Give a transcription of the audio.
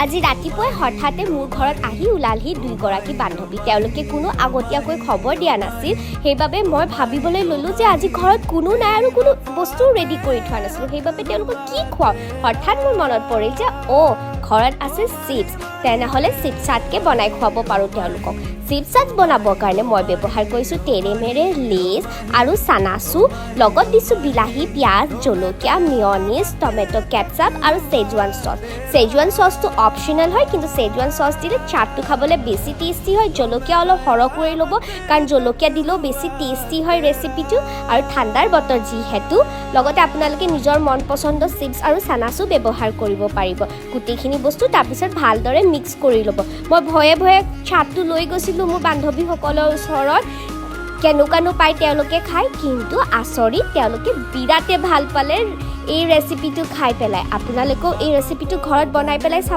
আজি ৰাতিপুৱাই হঠাতে মোৰ ঘৰত আহি ওলালহি দুইগৰাকী বান্ধৱী তেওঁলোকে কোনো আগতীয়াকৈ খবৰ দিয়া নাছিল সেইবাবে মই ভাবিবলৈ ল'লোঁ যে আজি ঘৰত কোনো নাই আৰু কোনো বস্তু ৰেডি কৰি থোৱা নাছিলোঁ সেইবাবে তেওঁলোকক কি খুৱাওঁ হঠাৎ মোৰ মনত পৰিল যে ঘৰত আছে চিপছ তেনেহ'লে চিপছাতকৈ বনাই খুৱাব পাৰোঁ তেওঁলোকক চিপছাত বনাবৰ কাৰণে মই ব্যৱহাৰ কৰিছোঁ তেৰেমেৰে লেজ আৰু চানাচু লগত দিছোঁ বিলাহী পিঁয়াজ জলকীয়া মিয়নিজ টমেটো কেটচাপ আৰু চেজৱান চচটো অপশ্যনেল হয় কিন্তু চেজৱান চচ দিলে চাটটো খাবলৈ বেছি টেষ্টি হয় জলকীয়া অলপ সৰহ কৰি ল'ব কাৰণ জলকীয়া দিলেও বেছি টেষ্টি হয় ৰেচিপিটো আৰু ঠাণ্ডাৰ বতৰ যিহেতু লগতে আপোনালোকে নিজৰ মন পচন্দৰ চিপছ আৰু চানাচু ব্যৱহাৰ কৰিব পাৰিব গোটেইখিনি বস্তু তাৰপিছত ভালদৰে মিক্স কৰি ল'ব মই ভয়ে ভয়ে চাটটো লৈ গৈছিলোঁ মোৰ বান্ধৱীসকলৰ ওচৰত কেনেকুৱানো পায় তেওঁলোকে খায় কিন্তু আচৰিত তেওঁলোকে বিৰাটে ভাল পালে এই ৰেচিপিটো খাই পেলাই আপোনালোকেও এই ৰেচিপিটো ঘৰত বনাই পেলাই